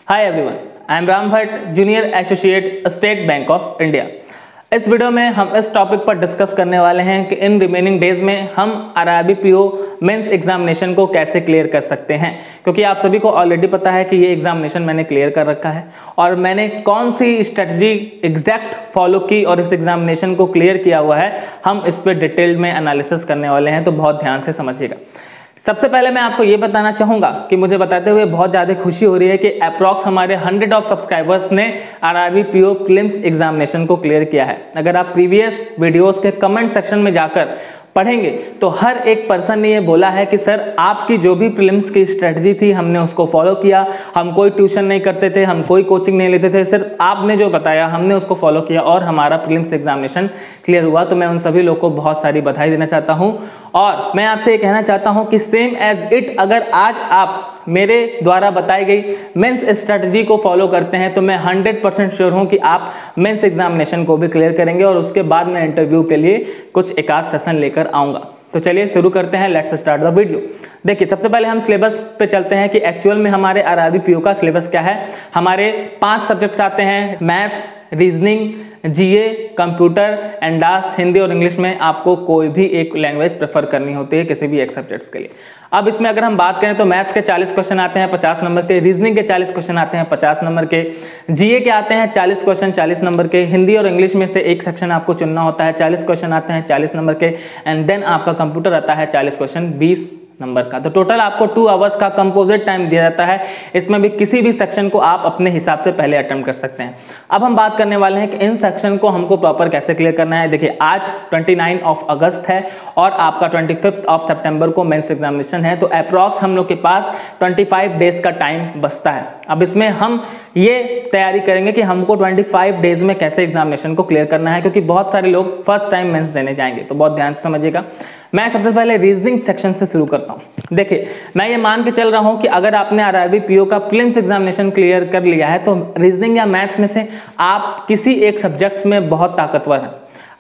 Hi everyone, I am Ram Bhatt, junior associate, state bank of India. इस video में हम इस टॉपिक पर डिस्कस करने वाले हैं कि इन रिमेनिंग डेज में हम आरआरबी पीओ मेंस एग्जामिनेशन को कैसे क्लियर कर सकते हैं, क्योंकि आप सभी को ऑलरेडी पता है कि ये एग्जामिनेशन मैंने क्लियर कर रखा है और मैंने कौन सी स्ट्रेटजी एग्जैक्ट फॉलो की और इस एग्जामिनेशन को क्लियर किया हुआ है। हम इस पर डिटेल में एनालिसिस करने वाले हैं, तो बहुत ध्यान से समझिएगा। सबसे पहले मैं आपको ये बताना चाहूँगा कि मुझे बताते हुए बहुत ज़्यादा खुशी हो रही है कि अप्रॉक्स हमारे 100 ऑफ सब्सक्राइबर्स ने आरआरबी पीओ प्रीलिम्स एग्जामिनेशन को क्लियर किया है। अगर आप प्रीवियस वीडियोस के कमेंट सेक्शन में जाकर पढ़ेंगे तो हर एक पर्सन ने ये बोला है कि सर आपकी जो भी प्रीलिम्स की स्ट्रेटजी थी हमने उसको फॉलो किया, हम कोई ट्यूशन नहीं करते थे, हम कोई कोचिंग नहीं लेते थे, सिर्फ आपने जो बताया हमने उसको फॉलो किया और हमारा प्रीलिम्स एग्जामिनेशन क्लियर हुआ। तो मैं उन सभी लोगों को बहुत सारी बधाई देना चाहता हूँ और मैं आपसे ये कहना चाहता हूँ कि सेम एज इट अगर आज आप मेरे द्वारा बताई गई मेंस स्ट्रेटजी को फॉलो करते हैं तो मैं 100% श्योर हूं कि आप मेंस एग्जामिनेशन को भी क्लियर करेंगे और उसके बाद मैं इंटरव्यू के लिए कुछ एक आध सेशन लेकर आऊंगा। तो चलिए शुरू करते हैं, लेट्स स्टार्ट द वीडियो। देखिए, सबसे पहले हम सिलेबस पे चलते हैं कि एक्चुअल में हमारे आरआरबी पीओ का सिलेबस क्या है। हमारे 5 सब्जेक्ट्स आते हैं, maths, reasoning, GA, computer and last Hindi और इंग्लिश में आपको कोई भी एक लैंग्वेज प्रेफर करनी होती है किसी भी एक सब्जेक्ट्स के लिए। अब इसमें अगर हम बात करें तो मैथ्स के 40 क्वेश्चन आते हैं 50 नंबर के, रीजनिंग के 40 क्वेश्चन आते हैं 50 नंबर के, जीए के आते हैं 40 क्वेश्चन 40 नंबर के, हिंदी और इंग्लिश में से एक सेक्शन आपको चुनना होता है, 40 क्वेश्चन आते हैं 40 नंबर के, एंड देन आपका कंप्यूटर आता है 40 क्वेश्चन 20 नंबर का। तो टोटल आपको 2 आवर्स का कंपोजिट टाइम दिया जाता है। इसमें भी किसी भी सेक्शन को आप अपने हिसाब से पहले अटेम्प्ट कर सकते हैं। अब हम बात करने वाले हैं कि इन सेक्शन को हमको प्रॉपर कैसे क्लियर करना है। देखिए, आज 29 ऑफ अगस्त है और आपका 25 ऑफ सितंबर को मेंस एग्जामिनेशन है, तो अप्रॉक्स हम लोग के पास 25 डेज का टाइम बचता है। अब इसमें हम ये तैयारी करेंगे कि हमको 25 डेज में कैसे एग्जामिनेशन को क्लियर करना है, क्योंकि बहुत सारे लोग फर्स्ट टाइम मेंस देने जाएंगे, तो बहुत ध्यान से समझिएगा। मैं सबसे पहले रीजनिंग सेक्शन से शुरू करता हूं। देखिए, मैं ये मान के चल रहा हूं कि अगर आपने आरआरबी पीओ का प्रीलिम्स एग्जामिनेशन क्लियर कर लिया है तो रीजनिंग या मैथ्स में से आप किसी एक सब्जेक्ट में बहुत ताकतवर हैं।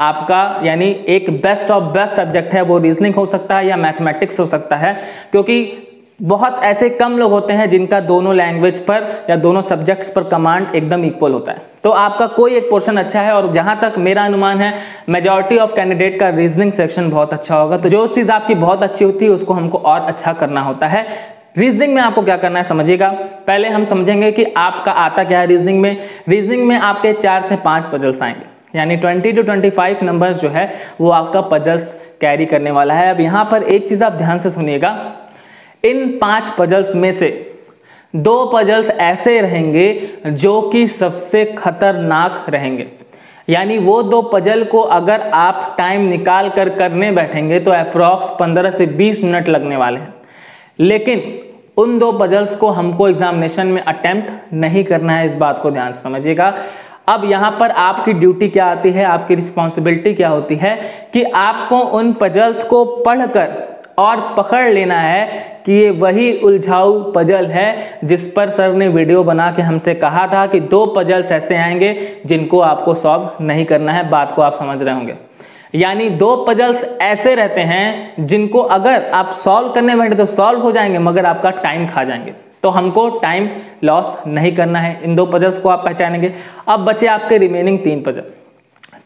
आपका यानी एक बेस्ट ऑफ बेस्ट सब्जेक्ट है, वो रीजनिंग हो सकता है या मैथमेटिक्स हो सकता है, क्योंकि बहुत ऐसे कम लोग होते हैं जिनका दोनों लैंग्वेज पर या दोनों सब्जेक्ट्स पर कमांड एकदम इक्वल होता है। तो आपका कोई एक पोर्शन अच्छा है और जहां तक मेरा अनुमान है मेजॉरिटी ऑफ कैंडिडेट का रीजनिंग सेक्शन बहुत अच्छा होगा। तो जो चीज़ आपकी बहुत अच्छी होती है उसको हमको और अच्छा करना होता है। रीजनिंग में आपको क्या करना है समझिएगा। पहले हम समझेंगे कि आपका आता क्या है रीजनिंग में। रीजनिंग में आपके 4 से 5 पजल्स आएंगे, यानी 20 to 25 नंबर्स जो है वो आपका पजल्स कैरी करने वाला है। अब यहाँ पर एक चीज़ आप ध्यान से सुनिएगा, इन 5 पजल्स में से 2 पजल्स ऐसे रहेंगे जो कि सबसे खतरनाक रहेंगे। यानी वो 2 पजल को अगर आप टाइम निकाल कर करने बैठेंगे तो अप्रॉक्स 15 से 20 मिनट लगने वाले हैं, लेकिन उन 2 पजल्स को हमको एग्जामिनेशन में अटेम्प्ट नहीं करना है। इस बात को ध्यान से समझिएगा। अब यहाँ पर आपकी ड्यूटी क्या आती है, आपकी रिस्पॉन्सिबिलिटी क्या होती है कि आपको उन पजल्स को पढ़कर और पकड़ लेना है कि ये वही उलझाऊ पजल है जिस पर सर ने वीडियो बना के हमसे कहा था कि 2 पजल्स ऐसे आएंगे जिनको आपको सॉल्व नहीं करना है। बात को आप समझ रहे होंगे। यानी 2 पजल्स ऐसे रहते हैं जिनको अगर आप सॉल्व करने बैठे तो सॉल्व हो जाएंगे, मगर आपका टाइम खा जाएंगे। तो हमको टाइम लॉस नहीं करना है। इन 2 पजल्स को आप पहचानेंगे। अब बचे आपके रिमेनिंग 3 पजल।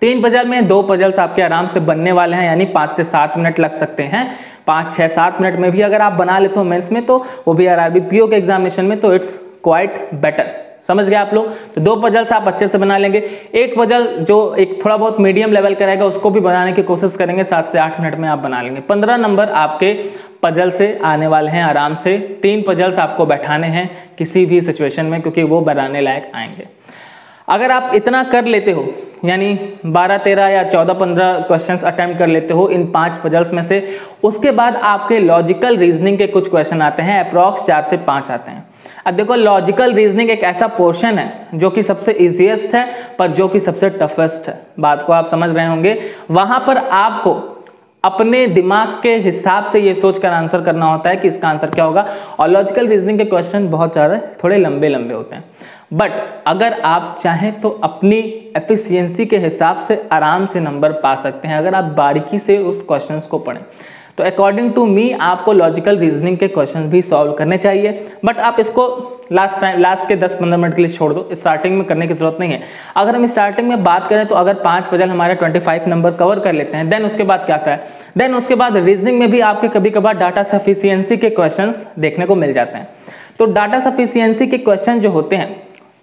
3 पजल में 2 पजल्स आपके आराम से बनने वाले हैं, यानी 5 से 7 मिनट लग सकते हैं। 5, 6, 7 मिनट में भी अगर आप बना लेते हो मेंस में, तो वो भी आरआरबी पीओ के एग्जामिनेशन में, तो इट्स क्वाइट बेटर। समझ गए आप लोग। तो 2 पजल्स आप अच्छे से बना लेंगे। एक पजल जो एक थोड़ा बहुत मीडियम लेवल का रहेगा उसको भी बनाने की कोशिश करेंगे, 7 से 8 मिनट में आप बना लेंगे। 15 नंबर आपके पजल से आने वाले हैं आराम से। 3 पजल्स आपको बैठाने हैं किसी भी सिचुएशन में, क्योंकि वो बनाने लायक आएंगे। अगर आप इतना कर लेते हो, यानी 12, 13 या 14, 15 क्वेश्चंस अटेम्प्ट कर लेते हो इन 5 पजल्स में से, उसके बाद आपके लॉजिकल रीजनिंग के कुछ क्वेश्चन आते हैं, अप्रॉक्स 4 से 5 आते हैं। अब देखो, लॉजिकल रीजनिंग एक ऐसा पोर्शन है जो कि सबसे इजीएस्ट है पर जो कि सबसे टफेस्ट है। बात को आप समझ रहे होंगे। वहां पर आपको अपने दिमाग के हिसाब से ये सोचकर आंसर करना होता है कि इसका आंसर क्या होगा। और लॉजिकल रीजनिंग के क्वेश्चन बहुत ज़्यादा थोड़े लंबे लंबे होते हैं, बट अगर आप चाहें तो अपनी एफिशिएंसी के हिसाब से आराम से नंबर पा सकते हैं अगर आप बारीकी से उस क्वेश्चंस को पढ़ें। तो अकॉर्डिंग टू मी आपको लॉजिकल रीजनिंग के क्वेश्चन भी सॉल्व करने चाहिए, बट आप इसको लास्ट के 10-15 मिनट के लिए छोड़ दो, स्टार्टिंग में करने की जरूरत नहीं है। अगर हम स्टार्टिंग में बात करें तो अगर 5 पजल हमारे 25 नंबर कवर कर लेते हैं, देन उसके बाद क्या आता है, देन उसके बाद रीजनिंग में भी आपके कभी कभार डाटा सफिशिएंसी के क्वेश्चंस देखने को मिल जाते हैं। तो डाटा सफिशिएंसी के क्वेश्चन जो होते हैं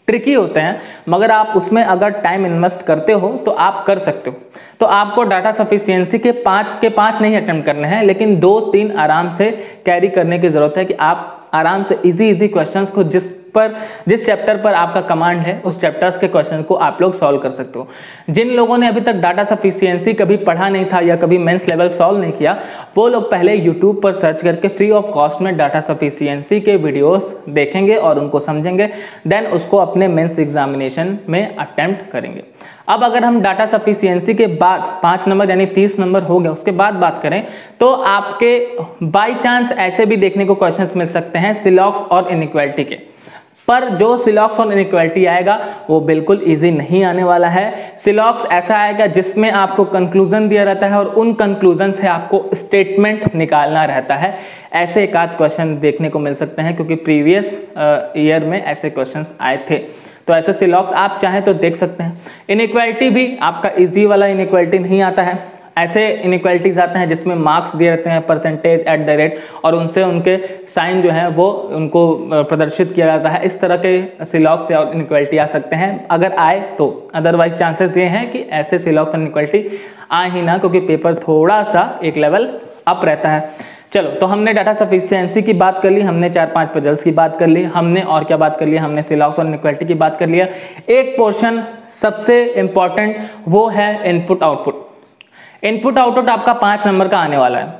ट्रिकी होते हैं, मगर आप उसमें अगर टाइम इन्वेस्ट करते हो तो आप कर सकते हो। तो आपको डाटा सफिशिएंसी के 5 नहीं अटेम्प्ट करने हैं, लेकिन 2-3 आराम से कैरी करने की जरूरत है कि आप आराम से इजी क्वेश्चंस को जिस चैप्टर पर आपका कमांड है उस चैप्टर्स के क्वेश्चन को आप लोग सॉल्व कर सकते हो। जिन लोगों ने अभी तक डाटा सफिशिएंसी कभी पढ़ा नहीं था या कभी मेंस लेवल सॉल्व नहीं किया, वो लोग पहले यूट्यूब पर सर्च करके फ्री ऑफ कॉस्ट में डाटा सफिशिएंसी के वीडियोस देखेंगे और उनको समझेंगे, देन उसको अपने मेंस एग्जामिनेशन में अटेम्प्ट करेंगे। अब अगर हम डाटा सफिशिएंसी के बाद 5 नंबर यानी 30 नंबर हो गया, उसके बाद बात करें तो आपके बाई चांस ऐसे भी देखने को क्वेश्चंस मिल सकते हैं सिलॉक्स और इनइक्वालिटी के, पर जो सिलॉक्स और इनइक्वालिटी आएगा वो बिल्कुल इजी नहीं आने वाला है। सिलॉक्स ऐसा आएगा जिसमें आपको कंक्लूजन दिया रहता है और उन कंक्लूजन से आपको स्टेटमेंट निकालना रहता है। ऐसे एक आध क्वेश्चन देखने को मिल सकते हैं क्योंकि प्रीवियस ईयर में ऐसे क्वेश्चंस आए थे, तो ऐसे सिलॉक्स आप चाहें तो देख सकते हैं। इनइक्वालिटी भी आपका इजी वाला इनइक्वालिटी नहीं आता है, ऐसे इनइक्वालिटीज आते हैं जिसमें मार्क्स दिए रहते हैं परसेंटेज एट द रेट और उनसे उनके साइन जो है वो उनको प्रदर्शित किया जाता है। इस तरह के सिलॉक्स या इनइक्वालिटी आ सकते हैं अगर आए तो, अदरवाइज चांसेस ये हैं कि ऐसे सिलॉक्स और इनइक्वालिटी आए ही ना, क्योंकि पेपर थोड़ा सा एक लेवल अप रहता है। चलो, तो हमने डाटा सफिशिएंसी की बात कर ली, हमने 4-5 पजल्स की बात कर ली, हमने और क्या बात कर लिया, हमने सिलॉक्स और इनइक्वालिटी की बात कर लिया। एक पोर्शन सबसे इंपॉर्टेंट वो है इनपुट आउटपुट। इनपुट आउटपुट आपका 5 नंबर का आने वाला है,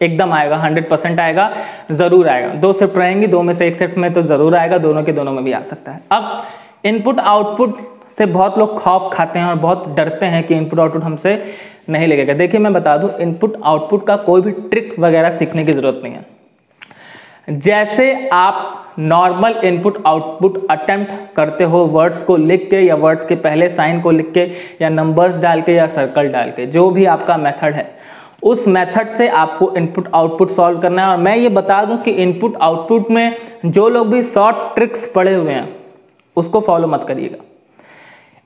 एकदम आएगा, 100% आएगा, जरूर आएगा। 2 शिफ्ट रहेंगी, 2 में से 1 शिफ्ट में तो जरूर आएगा, दोनों के दोनों में भी आ सकता है। अब इनपुट आउटपुट से बहुत लोग खौफ खाते हैं और बहुत डरते हैं कि इनपुट आउटपुट हमसे नहीं लगेगा। देखिए मैं बता दूं, इनपुट आउटपुट का कोई भी ट्रिक वगैरह सीखने की जरूरत नहीं है। जैसे आप नॉर्मल इनपुट आउटपुट अटेम्प्ट करते हो वर्ड्स को लिख के या वर्ड्स के पहले साइन को लिख के या नंबर्स डाल के या सर्कल डाल के, जो भी आपका मेथड है उस मेथड से आपको इनपुट आउटपुट सॉल्व करना है। और मैं ये बता दूं कि इनपुट आउटपुट में जो लोग भी शॉर्ट ट्रिक्स पढ़े हुए हैं उसको फॉलो मत करिएगा।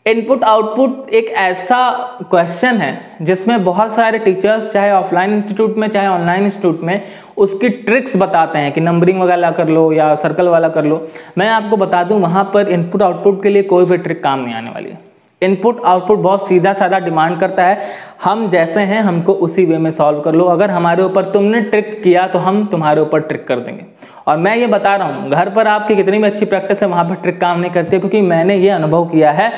इनपुट आउटपुट एक ऐसा क्वेश्चन है जिसमें बहुत सारे टीचर्स चाहे ऑफलाइन इंस्टीट्यूट में चाहे ऑनलाइन इंस्टीट्यूट में उसकी ट्रिक्स बताते हैं कि नंबरिंग वगैरह कर लो या सर्कल वाला कर लो। मैं आपको बता दूं वहां पर इनपुट आउटपुट के लिए कोई भी ट्रिक काम नहीं आने वाली है। इनपुट आउटपुट बहुत सीधा साधा डिमांड करता है, हम जैसे हैं हमको उसी वे में सॉल्व कर लो। अगर हमारे ऊपर तुमने ट्रिक किया तो हम तुम्हारे ऊपर ट्रिक कर देंगे। और मैं ये बता रहा हूँ, घर पर आपकी कितनी भी अच्छी प्रैक्टिस है वहां पर ट्रिक काम नहीं करती, क्योंकि मैंने ये अनुभव किया है।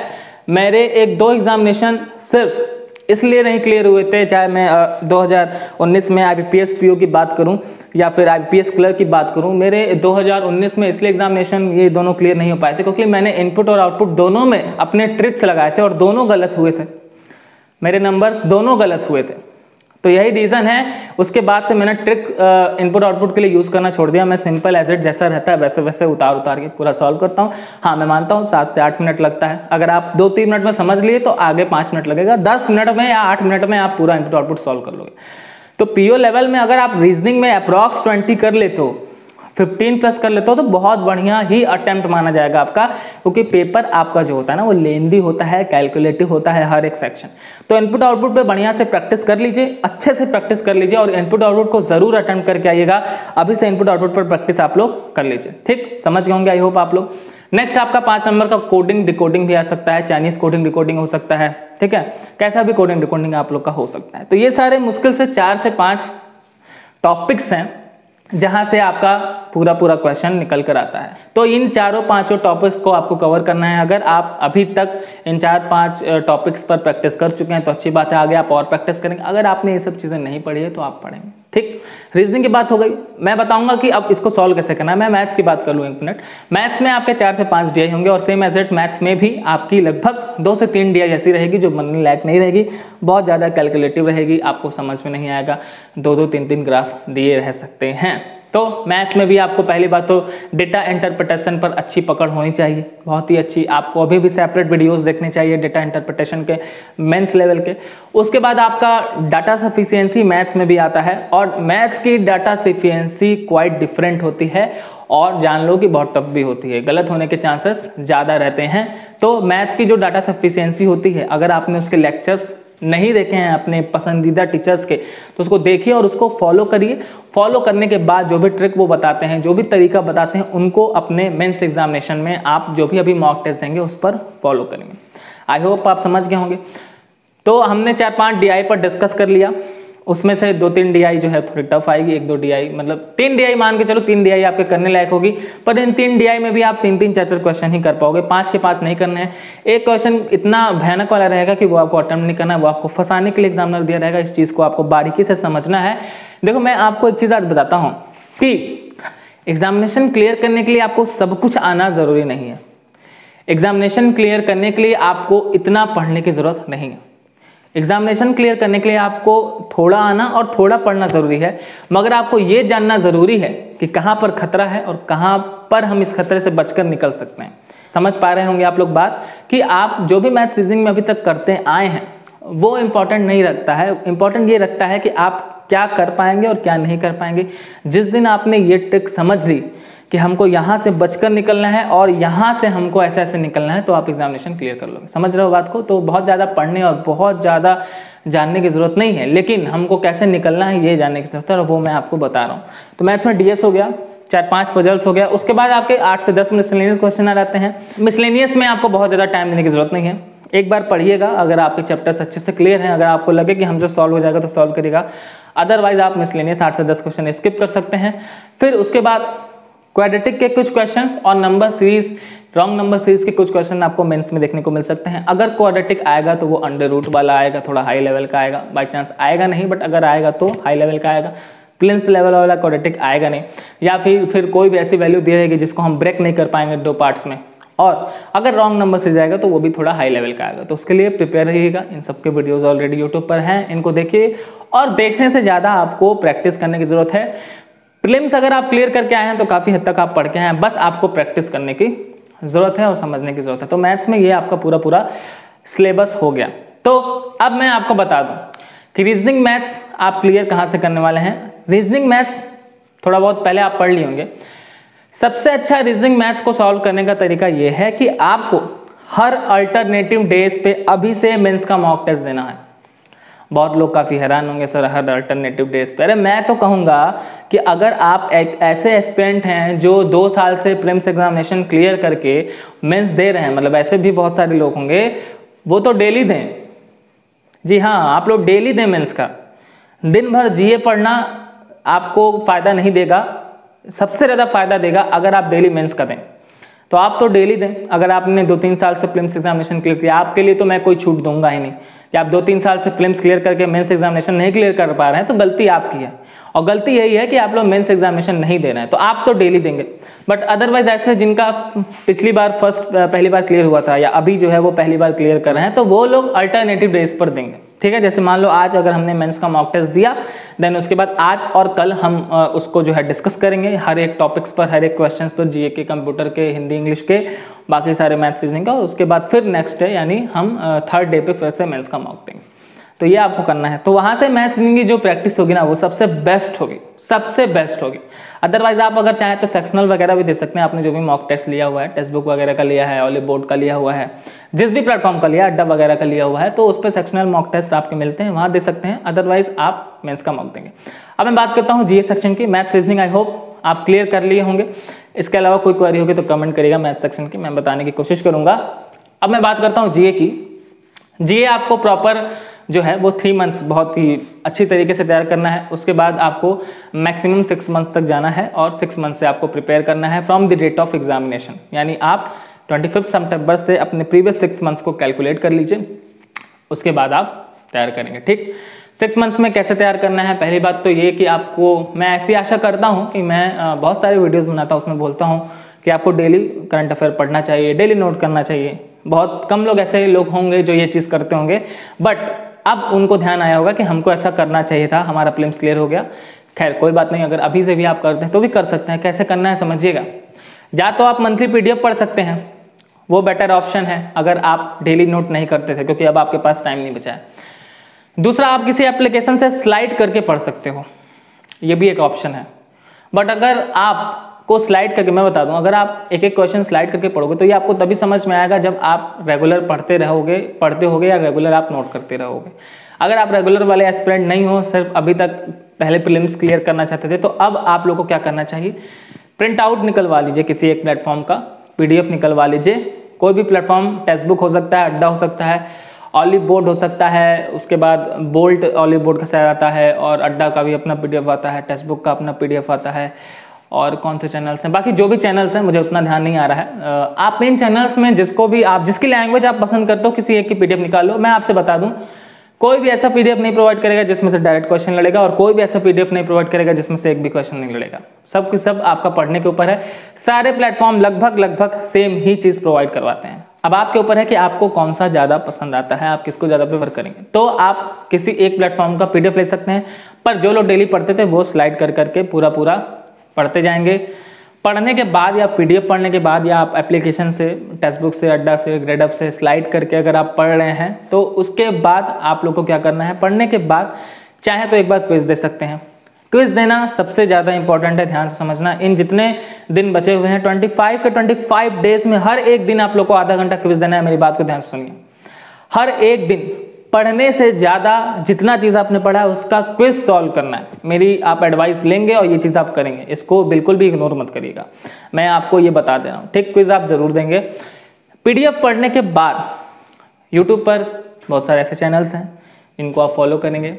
मेरे 1-2 एग्जामिनेशन सिर्फ इसलिए नहीं क्लियर हुए थे, चाहे मैं 2019 में IBPS PO की बात करूं या फिर IBPS क्लर्क की बात करूं, मेरे 2019 में इसलिए एग्जामिनेशन ये दोनों क्लियर नहीं हो पाए थे क्योंकि मैंने इनपुट और आउटपुट दोनों में अपने ट्रिक्स लगाए थे और दोनों गलत हुए थे, मेरे नंबर्स दोनों गलत हुए थे। तो यही रीज़न है, उसके बाद से मैंने ट्रिक इनपुट आउटपुट के लिए यूज़ करना छोड़ दिया। मैं सिंपल एज इट जैसा रहता है वैसे वैसे उतार के पूरा सॉल्व करता हूँ। हाँ, मैं मानता हूँ 7 से 8 मिनट लगता है, अगर आप 2-3 मिनट में समझ लिए तो आगे 5 मिनट लगेगा, 10 मिनट में या 8 मिनट में आप पूरा इनपुट आउटपुट सॉल्व कर लोगे। तो PO लेवल में अगर आप रीजनिंग में अप्रॉक्स 20 कर लेते हो, 15 प्लस कर लेते हो तो बहुत बढ़िया ही अटेम्प्ट माना जाएगा आपका, क्योंकि पेपर आपका जो होता है ना वो लेंदी होता है, कैलकुलेटिव होता है हर एक सेक्शन। तो इनपुट आउटपुट पे बढ़िया से प्रैक्टिस कर लीजिए, अच्छे से प्रैक्टिस कर लीजिए और इनपुट आउटपुट को जरूर अटेम्प्ट करके आइएगा। अभी से इनपुट आउटपुट पर प्रैक्टिस आप लोग कर लीजिए, ठीक, समझ गए होंगे आई होप आप लोग। नेक्स्ट आपका 5 नंबर का कोडिंग डिकोडिंग भी आ सकता है, चाइनीज कोडिंग डिकोडिंग हो सकता है, ठीक है, कैसा भी कोडिंग डिकोडिंग आप लोग का हो सकता है। तो ये सारे मुश्किल से 4 से 5 टॉपिक्स हैं जहां से आपका पूरा क्वेश्चन निकल कर आता है। तो इन 4-5 टॉपिक्स को आपको कवर करना है। अगर आप अभी तक इन 4-5 टॉपिक्स पर प्रैक्टिस कर चुके हैं तो अच्छी बात है, आगे आप और प्रैक्टिस करेंगे। अगर आपने ये सब चीज़ें नहीं पढ़ी है तो आप पढ़ेंगे, ठीक। रीजनिंग की बात हो गई, मैं बताऊंगा कि अब इसको सॉल्व कैसे करना है। मैं मैथ्स की बात कर लूँ 1 मिनट। मैथ्स में आपके 4 से 5 DI होंगे और सेम एज इट मैथ्स में भी आपकी लगभग 2 से 3 DI ऐसी रहेगी जो बनने लायक नहीं रहेगी, बहुत ज़्यादा कैलकुलेटिव रहेगी, आपको समझ में नहीं आएगा, 2-2, 3-3 ग्राफ दिए रह सकते हैं। तो मैथ में भी आपको पहली बात तो डेटा इंटरप्रिटेशन पर अच्छी पकड़ होनी चाहिए, बहुत ही अच्छी। आपको अभी भी सेपरेट वीडियोस देखने चाहिए डेटा इंटरप्रिटेशन के, मेंस लेवल के। उसके बाद आपका डाटा सफिशिएंसी मैथ्स में भी आता है और मैथ्स की डाटा सफिशिएंसी क्वाइट डिफरेंट होती है और जान लो कि बहुत टफ भी होती है, गलत होने के चांसेस ज़्यादा रहते हैं। तो मैथ्स की जो डाटा सफिशिएंसी होती है, अगर आपने उसके लेक्चर्स नहीं देखे हैं अपने पसंदीदा टीचर्स के, तो उसको देखिए और उसको फॉलो करिए। फॉलो करने के बाद जो भी ट्रिक वो बताते हैं, जो भी तरीका बताते हैं, उनको अपने मेंस एग्जामिनेशन में आप जो भी अभी मॉक टेस्ट देंगे उस पर फॉलो करेंगे। आई होप आप समझ गए होंगे। तो हमने 4-5 DI पर डिस्कस कर लिया, उसमें से 2-3 DI जो है थोड़ी टफ आएगी, 1-2 DI मतलब 3 DI मान के चलो, 3 DI आपके करने लायक होगी, पर इन 3 DI में भी आप 3-3 4-4 क्वेश्चन ही कर पाओगे, 5 के 5 नहीं करने हैं। एक क्वेश्चन इतना भयानक वाला रहेगा कि वो आपको अटेम्प्ट नहीं करना है, वो आपको फंसाने के लिए एग्जामिनर दिया रहेगा। इस चीज़ को आपको बारीकी से समझना है। देखो मैं आपको एक चीज़ आज बताता हूँ कि एग्जामिनेशन क्लियर करने के लिए आपको सब कुछ आना ज़रूरी नहीं है। एग्जामिनेशन क्लियर करने के लिए आपको इतना पढ़ने की ज़रूरत नहीं है। एग्जामिनेशन क्लियर करने के लिए आपको थोड़ा आना और थोड़ा पढ़ना ज़रूरी है, मगर आपको ये जानना ज़रूरी है कि कहाँ पर खतरा है और कहाँ पर हम इस खतरे से बचकर निकल सकते हैं। समझ पा रहे होंगे आप लोग बात कि आप जो भी मैथ्स रीजनिंग में अभी तक करते आए हैं वो इम्पॉर्टेंट नहीं रखता है। इम्पॉर्टेंट ये रखता है कि आप क्या कर पाएंगे और क्या नहीं कर पाएंगे। जिस दिन आपने ये ट्रिक समझ ली कि हमको यहाँ से बचकर निकलना है और यहाँ से हमको ऐसे ऐसे निकलना है, तो आप एग्जामिनेशन क्लियर कर लोगे। समझ रहे हो बात को? तो बहुत ज़्यादा पढ़ने और बहुत ज़्यादा जानने की ज़रूरत नहीं है, लेकिन हमको कैसे निकलना है ये जानने की ज़रूरत है, और वो मैं आपको बता रहा हूँ। तो मैथ में DS हो गया, 4-5 पजल्स हो गया, उसके बाद आपके 8 से 10 मिसलेनियस क्वेश्चन आ जाते हैं। मिसलेनियस में आपको बहुत ज़्यादा टाइम देने की ज़रूरत नहीं है, एक बार पढ़िएगा। अगर आपके चैप्टर्स अच्छे से क्लियर हैं, अगर आपको लगे कि हमसे सॉल्व हो जाएगा तो सॉल्व करिएगा, अदरवाइज आप मिसलेनियस 8 से 10 क्वेश्चन स्किप कर सकते हैं। फिर उसके बाद क्वाड्रेटिक के कुछ क्वेश्चंस और number series, wrong number series के कुछ क्वेश्चन आपको मेंस में देखने को मिल सकते हैं। अगर क्वाड्रेटिक आएगा तो वो अंडर रूट वाला आएगा, थोड़ा हाई लेवल का आएगा। बाई चांस आएगा नहीं, बट अगर आएगा तो हाई लेवल का आएगा। प्लेन्स लेवल वाला क्वाड्रेटिक आएगा नहीं, या फिर कोई भी ऐसी वैल्यू दी रहेगी जिसको हम ब्रेक नहीं कर पाएंगे 2 पार्ट्स में। और अगर रॉन्ग नंबर सीरीज आएगा तो वो भी थोड़ा हाई लेवल का आएगा। तो उसके लिए प्रिपेयर रहिएगा। इन सब के वीडियोस ऑलरेडी यूट्यूब पर हैं, इनको देखिए। और देखने से ज़्यादा आपको प्रैक्टिस करने की ज़रूरत है। प्रीलिम्स अगर आप क्लियर करके आए हैं तो काफ़ी हद तक आप पढ़ के आए हैं, बस आपको प्रैक्टिस करने की ज़रूरत है और समझने की ज़रूरत है। तो मैथ्स में ये आपका पूरा सिलेबस हो गया। तो अब मैं आपको बता दूं कि रीजनिंग मैथ्स आप क्लियर कहाँ से करने वाले हैं। रीजनिंग मैथ्स थोड़ा बहुत पहले आप पढ़ लिए होंगे। सबसे अच्छा रीजनिंग मैथ्स को सॉल्व करने का तरीका ये है कि आपको हर अल्टरनेटिव डेज पे अभी से मेंस का मॉक टेस्ट देना है। बहुत लोग काफ़ी हैरान होंगे, सर हर अल्टरनेटिव डेज पे। अरे मैं तो कहूँगा कि अगर आप एक ऐसे एस्पिरेंट हैं जो 2 साल से प्रीलिम्स एग्जामिनेशन क्लियर करके मेंस दे रहे हैं, मतलब ऐसे भी बहुत सारे लोग होंगे, वो तो डेली दें। जी हाँ, आप लोग डेली दें मेंस का। दिन भर GA पढ़ना आपको फ़ायदा नहीं देगा, सबसे ज़्यादा फ़ायदा देगा अगर आप डेली मेंस का दें। तो आप तो डेली दें। अगर आपने 2-3 साल से प्रीलिम्स एग्जामिनेशन क्लियर किया, आपके लिए तो मैं कोई छूट दूंगा ही नहीं। या आप 2-3 साल से प्रीलिम्स क्लियर करके मेंस एग्जामिनेशन नहीं क्लियर कर पा रहे हैं तो गलती आपकी है, और गलती यही है कि आप लोग मेंस एग्जामिनेशन नहीं दे रहे हैं। तो आप तो डेली देंगे, बट अदरवाइज ऐसे जिनका पिछली बार पहली बार क्लियर हुआ था या अभी जो है वो पहली बार क्लियर कर रहे हैं, तो वो लोग अल्टरनेटिव डेज पर देंगे। ठीक है, जैसे मान लो आज अगर हमने मेंस का मॉक टेस्ट दिया, देन उसके बाद आज और कल हम उसको जो है डिस्कस करेंगे हर एक टॉपिक्स पर, हर एक क्वेश्चंस पर, GA के, कंप्यूटर के, हिंदी इंग्लिश के, बाकी सारे मैथ्स रीजनिंग का। और उसके बाद फिर नेक्स्ट डे यानी हम 3rd डे पे फिर से मेंस का मॉक देंगे। तो ये आपको करना है। तो वहाँ से मैथ्स रीजनिंग की जो प्रैक्टिस होगी ना वो सबसे बेस्ट होगी, सबसे बेस्ट होगी। अदरवाइज आप अगर चाहें तो सेक्शनल वगैरह भी दे सकते हैं। आपने जो भी मॉक टेस्ट लिया हुआ है, टेक्स्ट बुक वगैरह का लिया है, ऑलिव बोर्ड का लिया हुआ है, जिस भी प्लेटफॉर्म का लिया, अड्डा वगैरह का लिया हुआ है, तो उस पर सेक्शनल मॉक टेस्ट आपके मिलते हैं, वहाँ दे सकते हैं। अदरवाइज आप मेंस का मॉक देंगे। अब मैं बात करता हूँ GA सेक्शन की। मैथ्स रीजनिंग आई होप आप क्लियर कर लिए होंगे। इसके अलावा कोई क्वेरी होगी तो कमेंट करिएगा मैथ्स सेक्शन की, मैं बताने की कोशिश करूँगा। अब मैं बात करता हूँ GA की। GA आपको प्रॉपर जो है वो 3 मंथ्स बहुत ही अच्छी तरीके से तैयार करना है। उसके बाद आपको मैक्सिमम 6 मंथ्स तक जाना है और 6 मंथ से आपको प्रिपेयर करना है from the date of examination. यानी आप 25 सितंबर से अपने प्रीवियस 6 मंथ्स को कैलकुलेट कर लीजिए, उसके बाद आप तैयार करेंगे। ठीक, 6 मंथ्स में कैसे तैयार करना है? पहली बात तो ये कि आपको, मैं ऐसी आशा करता हूँ कि मैं बहुत सारे वीडियोज़ बनाता हूँ, उसमें बोलता हूँ कि आपको डेली करंट अफेयर पढ़ना चाहिए, डेली नोट करना चाहिए। बहुत कम लोग ऐसे लोग होंगे जो ये चीज़ करते होंगे, बट अब उनको ध्यान आया होगा कि हमको ऐसा करना चाहिए था, हमारा प्रीलिम्स क्लियर हो गया। खैर कोई बात नहीं, अगर अभी से भी आप करते हैं तो भी कर सकते हैं। कैसे करना है समझिएगा। या तो आप मंथली PDF पढ़ सकते हैं, वो बेटर ऑप्शन है अगर आप डेली नोट नहीं करते थे, क्योंकि अब आपके पास टाइम नहीं बचा है। दूसरा, आप किसी एप्लीकेशन से स्लाइड करके पढ़ सकते हो, ये भी एक ऑप्शन है। बट अगर आप को स्लाइड करके, मैं बता दूं, अगर आप एक एक क्वेश्चन स्लाइड करके पढ़ोगे तो ये आपको तभी समझ में आएगा जब आप रेगुलर पढ़ते होगे या रेगुलर आप नोट करते रहोगे। अगर आप रेगुलर वाले एस्पिरेंट नहीं हो, सिर्फ अभी तक पहले प्रीलिम्स क्लियर करना चाहते थे, तो अब आप लोग को क्या करना चाहिए, प्रिंट आउट निकलवा लीजिए किसी एक प्लेटफॉर्म का, PDF निकलवा लीजिए, कोई भी प्लेटफॉर्म, टेक्स्ट बुक हो सकता है, अड्डा हो सकता है, ऑलिव बोर्ड हो सकता है, उसके बाद बोल्ट ऑलिव बोर्ड का शायद आता है, और अड्डा का भी अपना PDF आता है, टेक्स्ट बुक का अपना PDF आता है, और कौन से चैनल्स हैं, बाकी जो भी चैनल्स हैं मुझे उतना ध्यान नहीं आ रहा है। आप इन चैनल्स में जिसको भी आप, जिसकी लैंग्वेज आप पसंद करते हो, किसी एक की PDF निकालो। मैं आपसे बता दूं, कोई भी ऐसा PDF नहीं प्रोवाइड करेगा जिसमें से डायरेक्ट क्वेश्चन लड़ेगा, और कोई भी ऐसा PDF नहीं प्रोवाइड करेगा जिसमें से एक भी क्वेश्चन नहीं लड़ेगा। सब की सब आपका पढ़ने के ऊपर है। सारे प्लेटफॉर्म लगभग सेम ही चीज़ प्रोवाइड करवाते हैं। अब आपके ऊपर है कि आपको कौन सा ज़्यादा पसंद आता है, आप किसको ज़्यादा प्रेफर करेंगे। तो आप किसी एक प्लेटफॉर्म का PDF ले सकते हैं, पर जो लोग डेली पढ़ते थे वो स्लाइड कर करके पूरा पढ़ते जाएंगे। पढ़ने के बाद या PDF पढ़ने के बाद या आप एप्लीकेशन से, टेक्स्ट बुक से, अड्डा से, ग्रेडअप से स्लाइड करके अगर आप पढ़ रहे हैं, तो उसके बाद आप लोग को क्या करना है, पढ़ने के बाद चाहे तो एक बार क्विज दे सकते हैं। क्विज देना सबसे ज़्यादा इंपॉर्टेंट है, ध्यान से समझना। इन जितने दिन बचे हुए हैं 25 डेज में हर एक दिन आप लोग को आधा घंटा क्विज देना है। मेरी बात को ध्यान से सुनिए, हर एक दिन पढ़ने से ज़्यादा जितना चीज़ आपने पढ़ा है उसका क्विज सॉल्व करना है। मेरी आप एडवाइस लेंगे और ये चीज़ आप करेंगे, इसको बिल्कुल भी इग्नोर मत करिएगा, मैं आपको ये बता दे रहा हूँ, ठीक। क्विज आप ज़रूर देंगे। PDF पढ़ने के बाद यूट्यूब पर बहुत सारे ऐसे चैनल्स हैं इनको आप फॉलो करेंगे।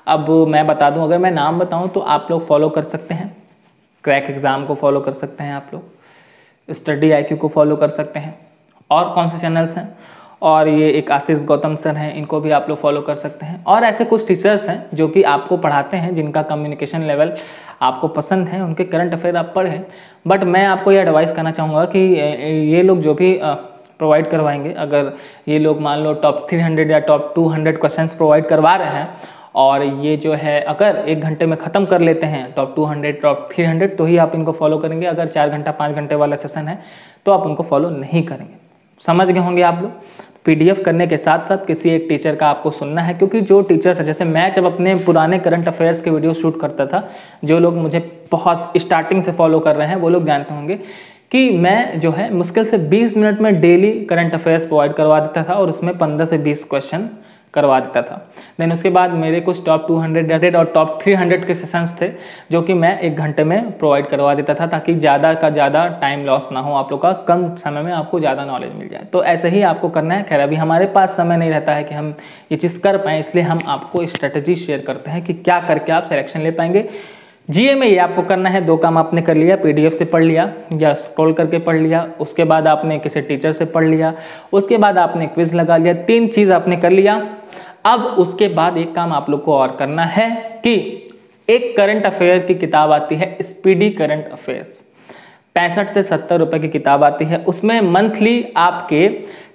अब मैं बता दूं, अगर मैं नाम बताऊं तो आप लोग फॉलो कर सकते हैं, क्रैक एग्ज़ाम को फॉलो कर सकते हैं, आप लोग स्टडी IQ को फॉलो कर सकते हैं, और कौन से चैनल्स हैं, और ये एक आशीष गौतम सर हैं, इनको भी आप लोग फॉलो कर सकते हैं। और ऐसे कुछ टीचर्स हैं जो कि आपको पढ़ाते हैं, जिनका कम्युनिकेशन लेवल आपको पसंद है, उनके करंट अफेयर आप पढ़ें। बट मैं आपको ये एडवाइस करना चाहूँगा कि ये लोग जो भी प्रोवाइड करवाएंगे, अगर ये लोग मान लो टॉप 300 या टॉप 200 क्वेश्चंस प्रोवाइड करवा रहे हैं, और ये जो है अगर 1 घंटे में ख़त्म कर लेते हैं टॉप 200 टॉप 300, तो ही आप इनको फॉलो करेंगे। अगर 4 घंटा 5 घंटे वाला सेशन है तो आप उनको फॉलो नहीं करेंगे। समझ गए होंगे आप लोग। PDF करने के साथ साथ किसी एक टीचर का आपको सुनना है, क्योंकि जो टीचर्स है, जैसे मैं जब अपने पुराने करंट अफेयर्स के वीडियो शूट करता था, जो लोग मुझे बहुत स्टार्टिंग से फॉलो कर रहे हैं वो लोग जानते होंगे कि मैं जो है मुश्किल से 20 मिनट में डेली करंट अफेयर्स प्रोवाइड करवा देता था, और उसमें 15 से 20 क्वेश्चन करवा देता था। देन उसके बाद मेरे कुछ टॉप 200 और टॉप 300 के सेशंस थे जो कि मैं 1 घंटे में प्रोवाइड करवा देता था, ताकि ज़्यादा का ज़्यादा टाइम लॉस ना हो आप लोग का, कम समय में आपको ज़्यादा नॉलेज मिल जाए। तो ऐसे ही आपको करना है। खैर अभी हमारे पास समय नहीं रहता है कि हम ये चीज़ कर पाएँ, इसलिए हम आपको स्ट्रेटजी शेयर करते हैं कि क्या करके आप सिलेक्शन ले पाएंगे। GA में ये आपको करना है, 2 काम आपने कर लिया, PDF से पढ़ लिया या स्क्रॉल करके पढ़ लिया, उसके बाद आपने किसी टीचर से पढ़ लिया, उसके बाद आपने क्विज लगा लिया, 3 चीज़ आपने कर लिया। अब उसके बाद एक काम आप लोग को और करना है कि एक करंट अफेयर की किताब आती है, स्पीडी करंट अफेयर्स, 65 से 70 रुपए की किताब आती है। उसमें मंथली आपके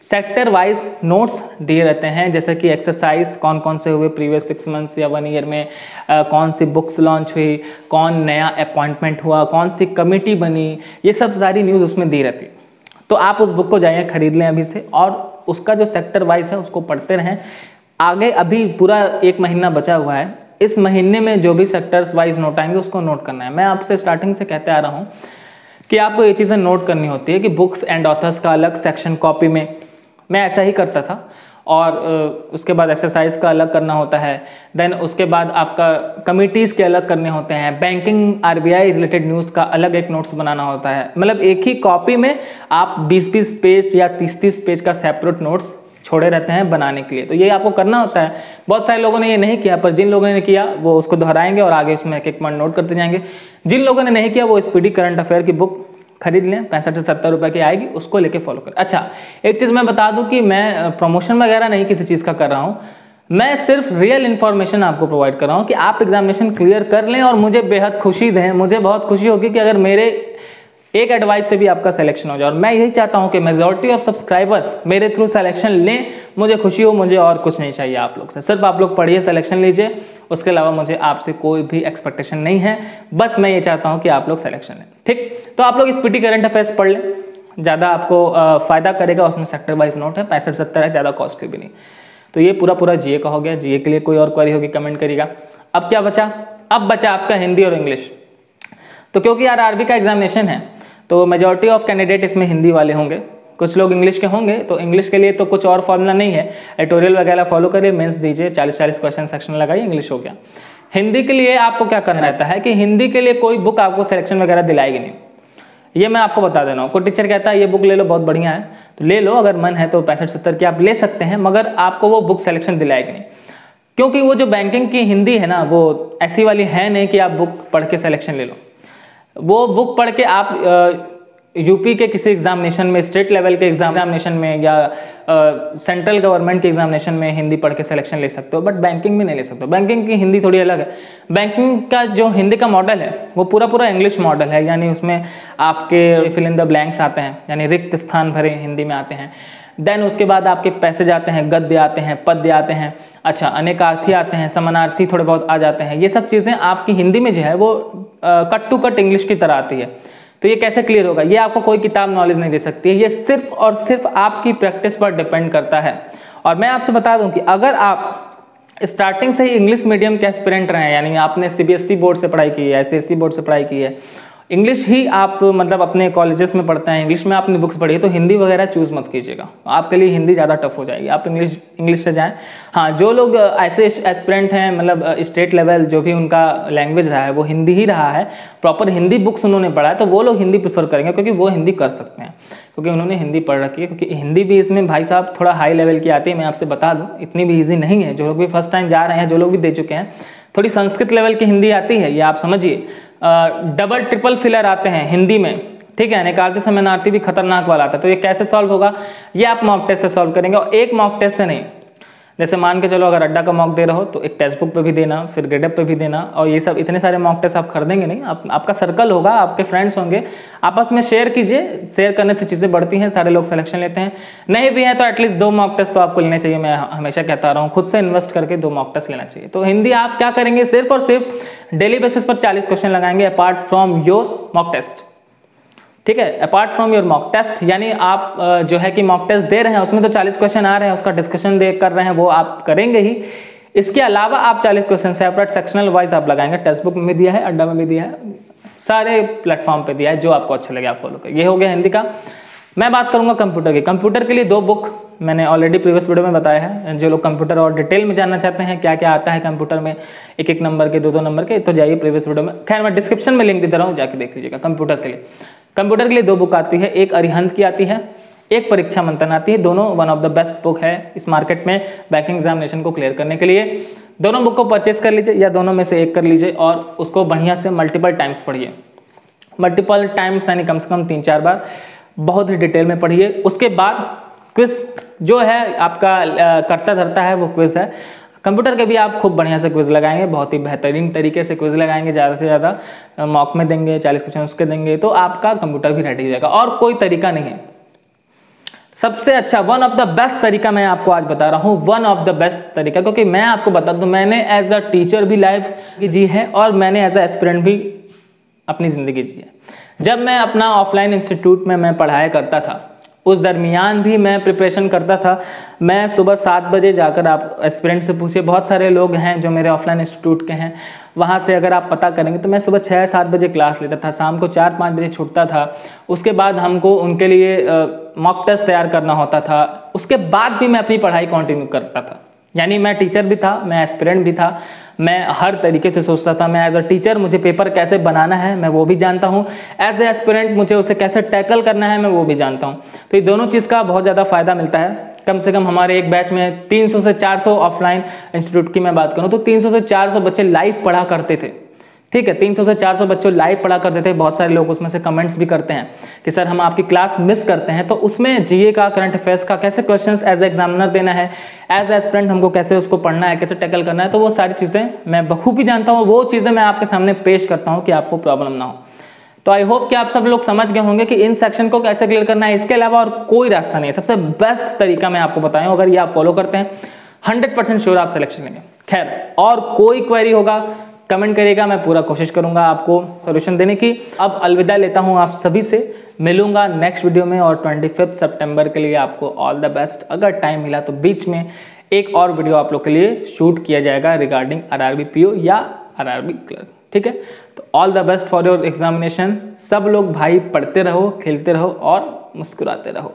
सेक्टर वाइज नोट्स दिए रहते हैं, जैसे कि एक्सरसाइज कौन कौन से हुए प्रीवियस 6 मंथ्स या 1 ईयर में, कौन सी बुक्स लॉन्च हुई, कौन नया अपॉइंटमेंट हुआ, कौन सी कमेटी बनी, ये सब सारी न्यूज़ उसमें दी रहती है। तो आप उस बुक को जाइए खरीद लें अभी से, और उसका जो सेक्टर वाइज है उसको पढ़ते रहें। आगे अभी पूरा 1 महीना बचा हुआ है, इस महीने में जो भी सेक्टर्स वाइज नोट आएंगे उसको नोट करना है। मैं आपसे स्टार्टिंग से कहते आ रहा हूँ कि आपको ये चीज़ें नोट करनी होती है कि बुक्स एंड ऑथर्स का अलग सेक्शन कॉपी में, मैं ऐसा ही करता था, और उसके बाद एक्सरसाइज का अलग करना होता है। देन उसके बाद आपका कमिटीज़ के अलग करने होते हैं, बैंकिंग RBI रिलेटेड न्यूज़ का अलग एक नोट्स बनाना होता है। मतलब एक ही कॉपी में आप 20-20 पेज या 30-30 पेज का सेपरेट नोट्स छोड़े रहते हैं बनाने के लिए। तो ये आपको करना होता है। बहुत सारे लोगों ने ये नहीं किया, पर जिन लोगों ने किया वो उसको दोहराएंगे और आगे उसमें एक पॉइंट नोट करते जाएंगे। जिन लोगों ने नहीं किया वो स्पीडी करंट अफेयर की बुक खरीद लें, 65 से 70 रुपए की आएगी, उसको लेके फॉलो करें। अच्छा, एक चीज़ मैं बता दूं कि मैं प्रमोशन वगैरह नहीं किसी चीज़ का कर रहा हूँ, मैं सिर्फ रियल इन्फॉर्मेशन आपको प्रोवाइड कर रहा हूँ कि आप एग्जामिनेशन क्लियर कर लें और मुझे बेहद खुशी दें। मुझे बहुत खुशी होगी कि अगर मेरे एक एडवाइस से भी आपका सिलेक्शन हो जाए, और मैं यही चाहता हूं कि मेजॉरिटी ऑफ सब्सक्राइबर्स मेरे थ्रू सिलेक्शन लें। मुझे खुशी हो, मुझे और कुछ नहीं चाहिए आप लोग से, सिर्फ आप लोग पढ़िए, सिलेक्शन लीजिए, उसके अलावा मुझे आपसे कोई भी एक्सपेक्टेशन नहीं है। बस मैं ये चाहता हूं कि आप लोग सिलेक्शन लें, ठीक। तो आप लोग स्पीडी करंट अफेयर्स पढ़ लें, ज़्यादा आपको फ़ायदा करेगा। उसमें सेक्टर वाइज नोट है, 65-70 है, ज़्यादा कॉस्टली भी नहीं। तो ये पूरा GA का हो गया। GA के लिए कोई और क्वेरी होगी कमेंट करिएगा। अब क्या बचा? अब बचा आपका हिंदी और इंग्लिश। तो क्योंकि आरआरबी का एग्जामिनेशन है तो मेजॉरिटी ऑफ कैंडिडेट इसमें हिंदी वाले होंगे, कुछ लोग इंग्लिश के होंगे। तो इंग्लिश के लिए तो कुछ और फॉर्मूला नहीं है, एडिटोरियल वगैरह फॉलो करिए, मेंस दीजिए, 40-40 क्वेश्चन सेक्शन लगाइए, इंग्लिश हो गया। हिंदी के लिए आपको क्या करना रहता है कि हिंदी के लिए कोई बुक आपको सिलेक्शन वगैरह दिलाएगी नहीं, ये मैं आपको बता दे रहा हूँ। कोई टीचर कहता है ये बुक ले लो बहुत बढ़िया है, तो ले लो, अगर मन है तो 65-70 की आप ले सकते हैं, मगर आपको वो बुक सिलेक्शन दिलाएगी नहीं, क्योंकि वो जो बैंकिंग की हिंदी है ना, वो ऐसी वाली है नहीं कि आप बुक पढ़ के सिलेक्शन ले लो। वो बुक पढ़ के आप यूपी के किसी एग्जामिनेशन में, स्टेट लेवल के एग्जामिनेशन में या सेंट्रल गवर्नमेंट के एग्जामिनेशन में हिंदी पढ़ के सिलेक्शन ले सकते हो, बट बैंकिंग में नहीं ले सकते हो। बैंकिंग की हिंदी थोड़ी अलग है। बैंकिंग का जो हिंदी का मॉडल है वो पूरा इंग्लिश मॉडल है, यानी उसमें आपके फिल इन द ब्लैंक्स आते हैं, यानी रिक्त स्थान भरे हिंदी में आते हैं। देन उसके बाद आपके पैसेज आते हैं, गद्य आते हैं, पद्य आते हैं, अच्छा अनेकार्थी आते हैं, समानार्थी थोड़े बहुत आ जाते हैं। ये सब चीज़ें आपकी हिंदी में जो है वो कट टू कट इंग्लिश की तरह आती है। तो ये कैसे क्लियर होगा? ये आपको कोई किताब नॉलेज नहीं दे सकती है, ये सिर्फ और सिर्फ आपकी प्रैक्टिस पर डिपेंड करता है। और मैं आपसे बता दूं कि अगर आप स्टार्टिंग से ही इंग्लिश मीडियम के एस्पिरेंट रहे हैं, यानी आपने सीबीएसई बोर्ड से पढ़ाई की है, आईसीएसई बोर्ड से पढ़ाई की है, इंग्लिश ही आप मतलब अपने कॉलेजेस में पढ़ते हैं, इंग्लिश में आपने बुक्स पढ़ी है, तो हिंदी वगैरह चूज़ मत कीजिएगा, आपके लिए हिंदी ज़्यादा टफ हो जाएगी, आप इंग्लिश से जाएं। हाँ, जो लोग ऐसे एस्पिरेंट हैं, मतलब स्टेट लेवल जो भी उनका लैंग्वेज रहा है वो हिंदी ही रहा है, प्रॉपर हिंदी बुक्स उन्होंने पढ़ा है, तो वो लोग हिंदी प्रेफर करेंगे, क्योंकि वो हिंदी कर सकते हैं, क्योंकि उन्होंने हिंदी पढ़ रखी है। क्योंकि हिंदी भी इसमें भाई साहब थोड़ा हाई लेवल की आती है, मैं आपसे बता दूँ, इतनी भी ईजी नहीं है। जो लोग भी फर्स्ट टाइम जा रहे हैं, जो लोग भी दे चुके हैं, थोड़ी संस्कृत लेवल की हिंदी आती है, ये आप समझिए। डबल ट्रिपल फिलर आते हैं हिंदी में, ठीक है, अनेकार्थी समानार्थी भी खतरनाक वाला आता है। तो ये कैसे सॉल्व होगा? ये आप मॉक टेस्ट से सॉल्व करेंगे, और एक मॉक टेस्ट से नहीं, जैसे मान के चलो अगर अड्डा का मॉक दे रहे हो तो एक टेक्स्ट बुक पे भी देना, फिर ग्रेडअप पे भी देना, और ये सब इतने सारे मॉक टेस्ट आप खरीदेंगे नहीं, आपका सर्कल होगा, आपके फ्रेंड्स होंगे, आपस में शेयर कीजिए, शेयर करने से चीज़ें बढ़ती हैं, सारे लोग सिलेक्शन लेते हैं। नहीं भी हैं तो एटलीस्ट 2 मॉक टेस्ट तो आपको लेने चाहिए, मैं हमेशा कहता रहा हूँ, खुद से इन्वेस्ट करके 2 मॉक टेस्ट लेना चाहिए। तो हिंदी आप क्या करेंगे, सिर्फ और सिर्फ डेली बेसिस पर 40 क्वेश्चन लगाएंगे apart from your mock test, ठीक है, apart from your mock test. यानी आप जो है कि मॉक टेस्ट दे रहे हैं, उसमें तो 40 क्वेश्चन आ रहे हैं, उसका डिस्कशन कर रहे हैं, वो आप करेंगे ही। इसके अलावा आप 40 क्वेश्चन सेपरेट सेक्शनल वाइज आप लगाएंगे, टेक्स्ट बुक में भी दिया है, अड्डा में भी दिया है, सारे प्लेटफॉर्म पे दिया है, जो आपको अच्छा लगे आप फॉलो करें। ये हो गया हिंदी का। मैं बात करूंगा कंप्यूटर की। कंप्यूटर के लिए 2 बुक मैंने ऑलरेडी प्रीवियस वीडियो में बताया है। जो लोग कंप्यूटर और डिटेल में जानना चाहते हैं क्या क्या आता है कंप्यूटर में, 1-1 नंबर के, 2-2 नंबर के, तो जाइए प्रीवियस वीडियो में। खैर मैं डिस्क्रिप्शन में लिंक दे रहा हूँ, जाके देख लीजिएगा। कंप्यूटर के लिए 2 बुक आती है, एक अरिहंत की आती है, एक परीक्षा मंथन आती है। दोनों one of the best book है इस मार्केट में बैंकिंग एग्जामिनेशन को क्लियर करने के लिए। दोनों बुक को परचेस कर लीजिए, या दोनों में से एक कर लीजिए, और उसको बढ़िया से मल्टीपल टाइम्स पढ़िए। मल्टीपल टाइम्स यानी कम से कम 3-4 बार बहुत ही डिटेल में पढ़िए। उसके बाद क्विज जो है आपका करता धरता है वो क्विज है। कंप्यूटर के भी आप खूब बढ़िया से क्विज लगाएंगे, बहुत ही बेहतरीन तरीके से क्विज लगाएंगे, ज़्यादा से ज़्यादा मॉक में देंगे, 40 क्वेश्चन उसके देंगे, तो आपका कंप्यूटर भी रेडी हो जाएगा। और कोई तरीका नहीं है। सबसे अच्छा वन ऑफ द बेस्ट तरीका मैं आपको आज बता रहा हूँ, वन ऑफ द बेस्ट तरीका, क्योंकि मैं आपको बता दूँ, मैंने एज अ टीचर भी लाइफ जी है और मैंने एज अ एस्पिरेंट भी अपनी ज़िंदगी जी है। जब मैं अपना ऑफलाइन इंस्टीट्यूट में मैं पढ़ाया करता था, उस दरमियान भी मैं प्रिपरेशन करता था। मैं सुबह 7 बजे जाकर, आप एस्पिरेंट से पूछिए, बहुत सारे लोग हैं जो मेरे ऑफलाइन इंस्टीट्यूट के हैं, वहाँ से अगर आप पता करेंगे तो मैं सुबह 6-7 बजे क्लास लेता था, शाम को 4-5 बजे छूटता था। उसके बाद हमको उनके लिए मॉक टेस्ट तैयार करना होता था। उसके बाद भी मैं अपनी पढ़ाई कंटिन्यू करता था। यानी मैं टीचर भी था, मैं एस्पिरेंट भी था, मैं हर तरीके से सोचता था। मैं एज अ टीचर मुझे पेपर कैसे बनाना है मैं वो भी जानता हूँ, एज ए एस्पिरेंट मुझे उसे कैसे टैकल करना है मैं वो भी जानता हूँ। तो ये दोनों चीज़ का बहुत ज़्यादा फ़ायदा मिलता है। कम से कम हमारे एक बैच में 300 से 400 ऑफलाइन इंस्टीट्यूट की मैं बात करूँ तो 300 से 400 बच्चे लाइव पढ़ा करते थे। ठीक है, 300 से 400 बच्चों लाइव पढ़ा करते थे। बहुत सारे लोग उसमें से कमेंट्स भी करते हैं कि सर हम आपकी क्लास मिस करते हैं। तो उसमें जीए का, करंट अफेयर्स का कैसे क्वेश्चंस एज एग्जामिनर देना है, एज एस्पिरेंट हमको कैसे उसको पढ़ना है, कैसे टैकल करना है, तो वो सारी चीज़ें मैं बखूबी जानता हूँ। वो चीज़ें मैं आपके सामने पेश करता हूँ कि आपको प्रॉब्लम ना हो। तो आई होप कि आप सब लोग समझ गए होंगे कि इन सेक्शन को कैसे क्लियर करना है। इसके अलावा और कोई रास्ता नहीं है। सबसे बेस्ट तरीका मैं आपको बताया हूँ, अगर ये आप फॉलो करते हैं 100% श्योर आप सिलेक्शन लेंगे। खैर, और कोई क्वेरी होगा कमेंट करिएगा, मैं पूरा कोशिश करूंगा आपको सोल्यूशन देने की। अब अलविदा लेता हूं आप सभी से, मिलूंगा नेक्स्ट वीडियो में। और 25 सितंबर के लिए आपको ऑल द बेस्ट। अगर टाइम मिला तो बीच में एक और वीडियो आप लोग के लिए शूट किया जाएगा रिगार्डिंग आरआरबी पीओ या आरआरबी क्लर्क। ठीक है। तो all the best for your examination. सब लोग भाई पढ़ते रहो, खेलते रहो और मुस्कुराते रहो।